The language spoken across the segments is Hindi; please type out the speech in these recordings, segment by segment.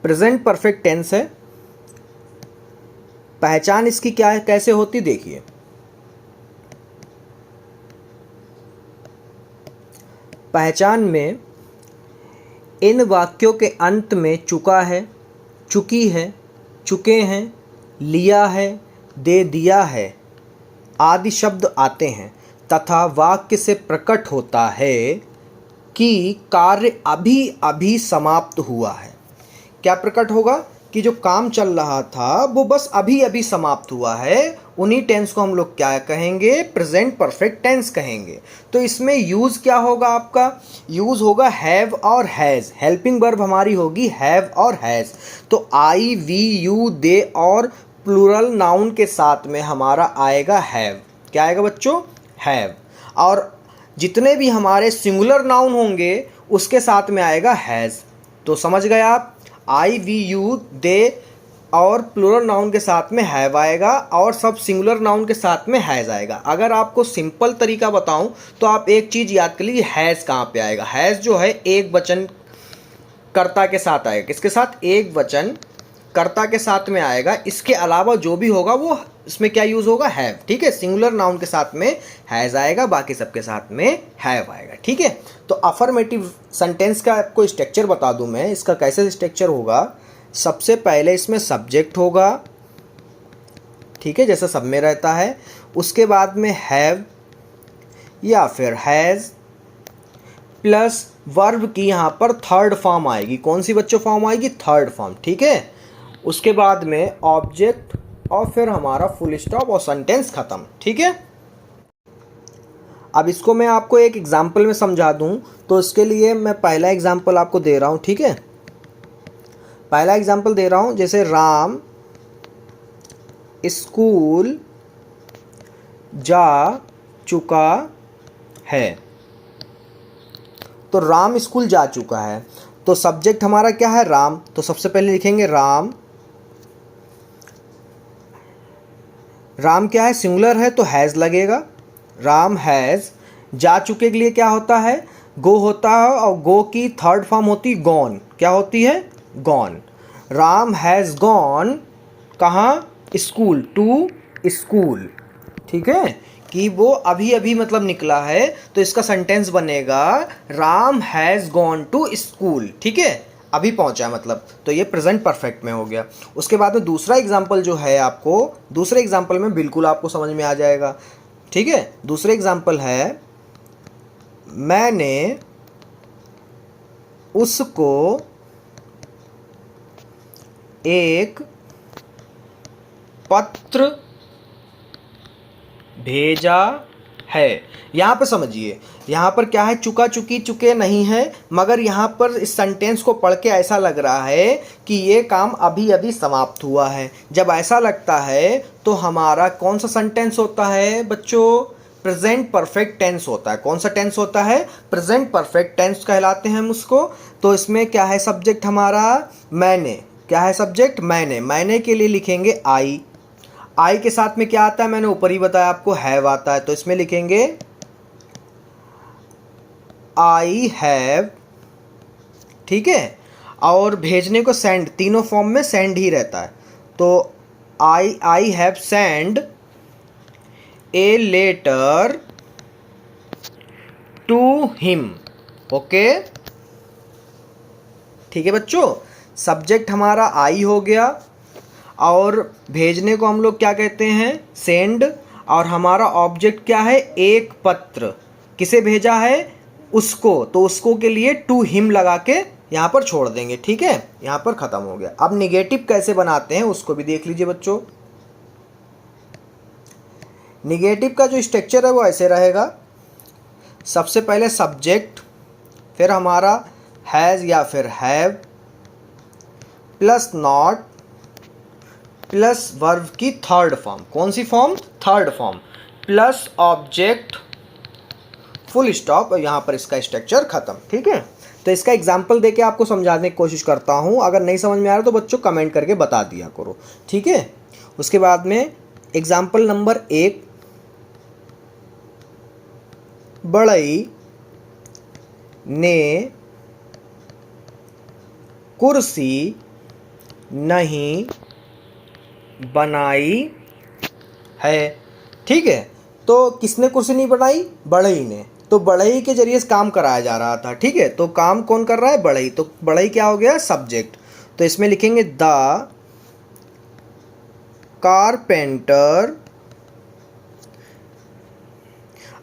प्रेजेंट परफेक्ट टेंस है। पहचान इसकी क्या है, कैसे होती, देखिए। पहचान में इन वाक्यों के अंत में चुका है, चुकी है, चुके हैं, लिया है, दे दिया है आदि शब्द आते हैं तथा वाक्य से प्रकट होता है कि कार्य अभी अभी समाप्त हुआ है। क्या प्रकट होगा कि जो काम चल रहा था वो बस अभी अभी समाप्त हुआ है। उन्हीं टेंस को हम लोग क्या कहेंगे, प्रेजेंट परफेक्ट टेंस कहेंगे। तो इसमें यूज क्या होगा, आपका यूज होगा हैव और हैज़। हेल्पिंग वर्ब हमारी होगी हैव और हैज़। तो आई, वी, यू, दे और प्लूरल नाउन के साथ में हमारा आएगा हैव। क्या आएगा बच्चों, हैव। और जितने भी हमारे सिंगुलर नाउन होंगे उसके साथ में आएगा हैज़। तो समझ गए आप, आई, वी, यू, दे और प्लूरल नाउन के साथ में हैव आएगा और सब सिंगुलर नाउन के साथ में हैज़ आएगा। अगर आपको सिंपल तरीका बताऊं तो आप एक चीज़ याद कर लीजिए, हैज़ कहाँ पे आएगा। हैज़ जो है एक वचन कर्ता के साथ आएगा। किसके साथ, एक वचन कर्ता के साथ में आएगा। इसके अलावा जो भी होगा वो इसमें क्या यूज़ होगा, हैव। ठीक है, सिंगुलर नाउन के साथ में हैज़ आएगा, बाकी सबके साथ में हैव आएगा। ठीक है, तो अफर्मेटिव सेंटेंस का आपको स्ट्रक्चर बता दूं मैं, इसका कैसे स्ट्रक्चर होगा। सबसे पहले इसमें सब्जेक्ट होगा, ठीक है, जैसा सब में रहता है। उसके बाद में हैव या फिर हैज़ प्लस वर्ब की यहाँ पर थर्ड फॉर्म आएगी। कौन सी बच्चों फॉर्म आएगी, थर्ड फॉर्म। ठीक है, उसके बाद में ऑब्जेक्ट और फिर हमारा फुल स्टॉप और सेंटेंस खत्म। ठीक है, अब इसको मैं आपको एक एग्जांपल में समझा दूं तो इसके लिए मैं पहला एग्जांपल आपको दे रहा हूं। ठीक है, पहला एग्जांपल दे रहा हूं, जैसे राम स्कूल जा चुका है। तो राम स्कूल जा चुका है, तो सब्जेक्ट हमारा क्या है, राम। तो सबसे पहले लिखेंगे राम। राम क्या है, सिंगुलर है तो हैज़ लगेगा, राम हैज़। जा चुके के लिए क्या होता है, गो होता है और गो की थर्ड फॉर्म होती है गॉन। क्या होती है, गॉन। राम हैज़ गॉन कहाँ, स्कूल, टू स्कूल। ठीक है, कि वो अभी अभी मतलब निकला है, तो इसका सेंटेंस बनेगा Ram has gone to school. ठीक है, अभी पहुंचा मतलब, तो ये प्रेजेंट परफेक्ट में हो गया। उसके बाद में दूसरा एग्जाम्पल जो है, आपको दूसरे एग्जाम्पल में बिल्कुल आपको समझ में आ जाएगा। ठीक है, दूसरे एग्जाम्पल है, मैंने उसको एक पत्र भेजा है। यहाँ पर समझिए, यहाँ पर क्या है, चुका चुकी चुके नहीं है, मगर यहाँ पर इस सेंटेंस को पढ़ के ऐसा लग रहा है कि ये काम अभी अभी समाप्त हुआ है। जब ऐसा लगता है तो हमारा कौन सा सेंटेंस होता है बच्चों, प्रेजेंट परफेक्ट टेंस होता है। कौन सा टेंस होता है, प्रेजेंट परफेक्ट टेंस कहलाते हैं हम उसको। तो इसमें क्या है सब्जेक्ट हमारा, मैंने। क्या है सब्जेक्ट, मैंने। मैंने के लिए लिखेंगे आई। आई के साथ में क्या आता है, मैंने ऊपर ही बताया आपको, हैव आता है। तो इसमें लिखेंगे आई हैव। ठीक है, और भेजने को सेंड, तीनों फॉर्म में सेंड ही रहता है। तो I have send a letter to him. Okay, ठीक है बच्चों, सब्जेक्ट हमारा आई हो गया और भेजने को हम लोग क्या कहते हैं, सेंड। और हमारा ऑब्जेक्ट क्या है, एक पत्र। किसे भेजा है, उसको। तो उसको के लिए टू हिम लगा के यहाँ पर छोड़ देंगे। ठीक है, यहाँ पर ख़त्म हो गया। अब निगेटिव कैसे बनाते हैं उसको भी देख लीजिए बच्चों। निगेटिव का जो स्ट्रक्चर है वो ऐसे रहेगा, सबसे पहले सब्जेक्ट, फिर हमारा हैज़ या फिर have plus not plus verb की थर्ड फॉर्म। कौन सी फॉर्म, third form, plus object, full stop, और यहाँ पर इसका स्ट्रक्चर खत्म। ठीक है, तो इसका एग्जाम्पल देके आपको समझाने की कोशिश करता हूँ। अगर नहीं समझ में आ रहा तो बच्चों कमेंट करके बता दिया करो। ठीक है, उसके बाद में एग्जाम्पल नंबर 1, बढ़ई ने कुर्सी नहीं बनाई है। ठीक है, तो किसने कुर्सी नहीं बनाई? बढ़ई ने। तो बढ़ई के जरिए काम कराया जा रहा था। ठीक है, तो काम कौन कर रहा है? बढ़ई। तो बढ़ई क्या हो गया? सब्जेक्ट। तो इसमें लिखेंगे द कारपेंटर।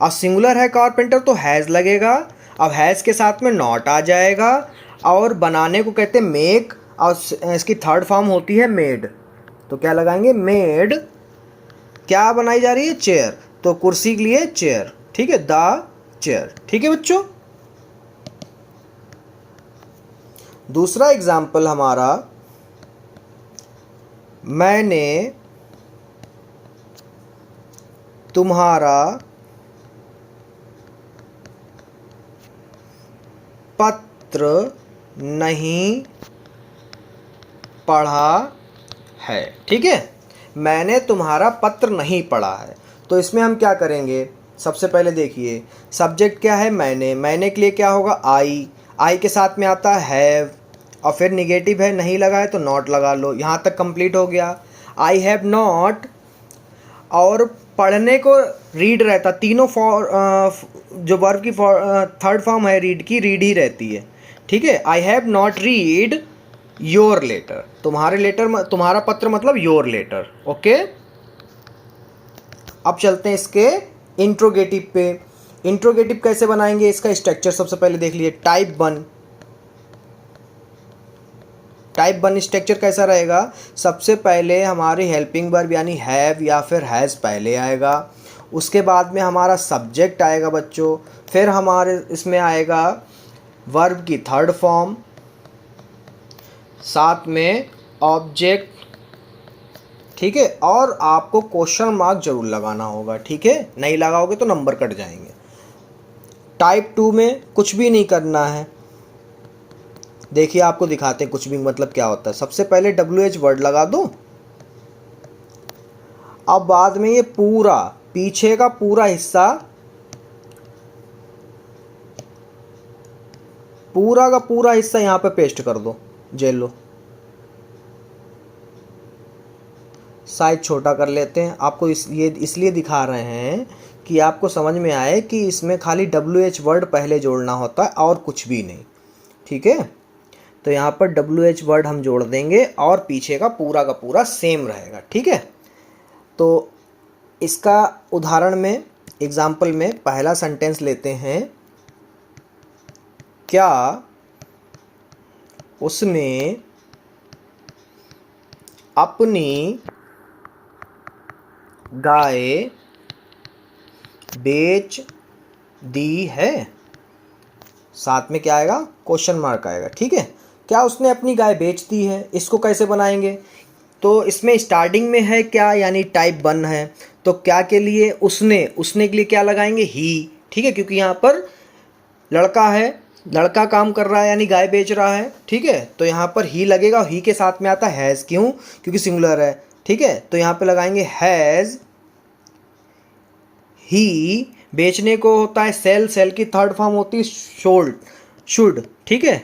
अब सिंगुलर है कारपेंटर तो हैज़ लगेगा। अब हैज़ के साथ में नॉट आ जाएगा। और बनाने को कहते हैं मेक, और इसकी थर्ड फॉर्म होती है मेड। तो क्या लगाएंगे? मेड। क्या बनाई जा रही है? चेयर। तो कुर्सी के लिए चेयर। ठीक है, द चेयर। ठीक है बच्चों। दूसरा एग्जाम्पल हमारा, मैंने तुम्हारा पत्र नहीं पढ़ा है। ठीक है, मैंने तुम्हारा पत्र नहीं पढ़ा है। तो इसमें हम क्या करेंगे? सबसे पहले देखिए, सब्जेक्ट क्या है? मैंने के लिए क्या होगा? आई के साथ में आता है हैव, और फिर निगेटिव है, नहीं लगा है तो नॉट लगा लो। यहाँ तक कंप्लीट हो गया। आई हैव नॉट, और पढ़ने को रीड रहता। तीनों जो वर्ब की थर्ड फॉर्म है रीड की, रीड ही रहती है। ठीक है, I have not read your letter. तुम्हारा पत्र मतलब योर लेटर। ओके, अब चलते हैं इसके इंट्रोगेटिव पे। इंट्रोगेटिव कैसे बनाएंगे? इसका स्ट्रक्चर सबसे पहले देख लिए। टाइप वन स्ट्रक्चर कैसा रहेगा? सबसे पहले हमारी हेल्पिंग वर्ब यानी हैव या फिर हैज़ पहले आएगा। उसके बाद में हमारा सब्जेक्ट आएगा बच्चों। फिर हमारे इसमें आएगा वर्ब की थर्ड फॉर्म, साथ में ऑब्जेक्ट। ठीक है, और आपको क्वेश्चन मार्क जरूर लगाना होगा। ठीक है, नहीं लगाओगे तो नंबर कट जाएंगे। टाइप 2 में कुछ भी नहीं करना है। देखिए, आपको दिखाते हैं कुछ भी मतलब क्या होता है। सबसे पहले WH वर्ड लगा दो। अब बाद में ये पूरा पीछे का पूरा हिस्सा, पूरा का पूरा हिस्सा यहाँ पे पेस्ट कर दो। जेल लो, साइज छोटा कर लेते हैं। आपको ये इसलिए दिखा रहे हैं कि आपको समझ में आए कि इसमें खाली WH वर्ड पहले जोड़ना होता है और कुछ भी नहीं। ठीक है, तो यहाँ पर WH वर्ड हम जोड़ देंगे और पीछे का पूरा सेम रहेगा। ठीक है, तो इसका उदाहरण में, एग्जाम्पल में पहला सेंटेंस लेते हैं। क्या उसने अपनी गाय बेच दी है? साथ में क्या आएगा? क्वेश्चन मार्क आएगा। ठीक है, क्या उसने अपनी गाय बेच दी है? इसको कैसे बनाएंगे? तो इसमें स्टार्टिंग में है क्या, यानी टाइप 1 है। तो क्या के लिए? उसने के लिए क्या लगाएंगे? ही। ठीक है, क्योंकि यहाँ पर लड़का है, लड़का काम कर रहा है यानी गाय बेच रहा है। ठीक है, तो यहाँ पर ही लगेगा। ही के साथ में आता है हैज़। क्यों? क्योंकि सिंगुलर है। ठीक है, तो यहाँ पे लगाएंगे हैज़ ही। बेचने को होता है सेल की थर्ड फॉर्म होती है शुड। ठीक है,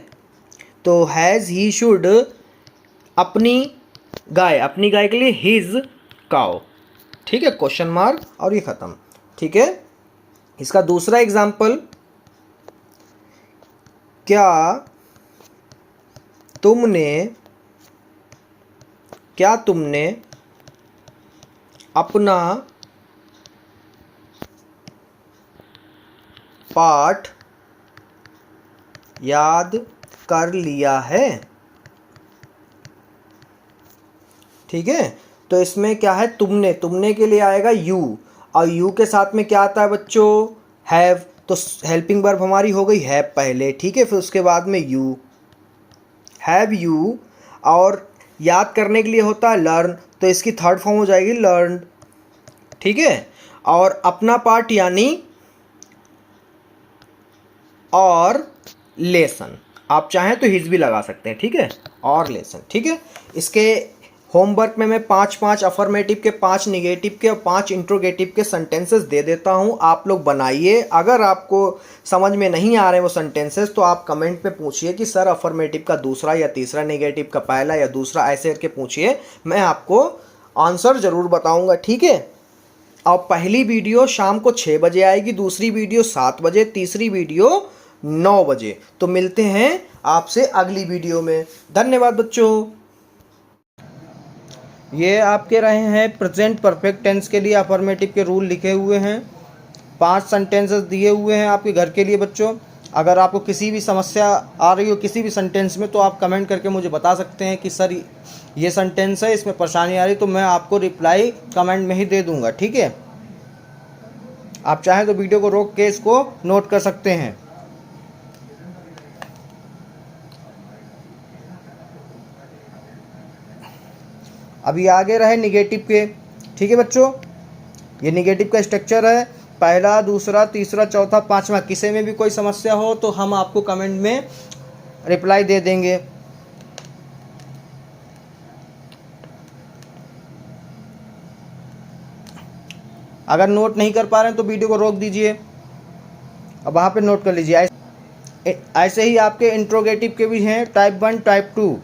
तो हैज़ ही शुड अपनी गाय के लिए हिज काउ। ठीक है, क्वेश्चन मार्क और ये खत्म। ठीक है, इसका दूसरा एग्जाम्पल, क्या तुमने अपना पाठ याद कर लिया है? ठीक है, तो इसमें क्या है? तुमने के लिए आएगा यू, और यू के साथ में क्या आता है बच्चों? हैव। तो हेल्पिंग वर्ब हमारी हो गई हैव पहले। ठीक है, फिर उसके बाद में यू, हैव यू। और याद करने के लिए होता है लर्न, तो इसकी थर्ड फॉर्म हो जाएगी लर्न। ठीक है, और अपना पार्ट यानी और लेसन। आप चाहें तो हिज भी लगा सकते हैं। ठीक है, और लेसन। ठीक है, इसके होमवर्क में मैं 5-5 अफर्मेटिव के, 5 निगेटिव के और 5 इंट्रोगेटिव के सेंटेंसेस दे देता हूँ, आप लोग बनाइए। अगर आपको समझ में नहीं आ रहे वो सेंटेंसेस तो आप कमेंट पे पूछिए कि सर अफर्मेटिव का दूसरा या तीसरा, निगेटिव का पहला या दूसरा, ऐसे करके पूछिए, मैं आपको आंसर ज़रूर बताऊँगा, ठीक है। अब पहली वीडियो शाम को 6 बजे आएगी, दूसरी वीडियो 7 बजे, तीसरी वीडियो 9 बजे। तो मिलते हैं आपसे अगली वीडियो में। धन्यवाद बच्चों। ये आपके रहे हैं प्रेजेंट परफेक्ट टेंस के लिए अफर्मेटिव के रूल लिखे हुए हैं। 5 सेंटेंसेस दिए हुए हैं आपके घर के लिए बच्चों। अगर आपको किसी भी समस्या आ रही हो किसी भी सेंटेंस में तो आप कमेंट करके मुझे बता सकते हैं कि सर ये सेंटेंस है, इसमें परेशानी आ रही, तो मैं आपको रिप्लाई कमेंट में ही दे दूंगा, ठीक है। आप चाहें तो वीडियो को रोक के इसको नोट कर सकते हैं। अभी आगे रहे निगेटिव के, ठीक है बच्चों। ये निगेटिव का स्ट्रक्चर है, पहला, दूसरा, तीसरा, चौथा, पांचवा। किसी में भी कोई समस्या हो तो हम आपको कमेंट में रिप्लाई दे देंगे। अगर नोट नहीं कर पा रहे हैं तो वीडियो को रोक दीजिए, अब वहाँ पे नोट कर लीजिए। ऐसे ही आपके इंट्रोगेटिव के भी हैं, टाइप 1, टाइप 2।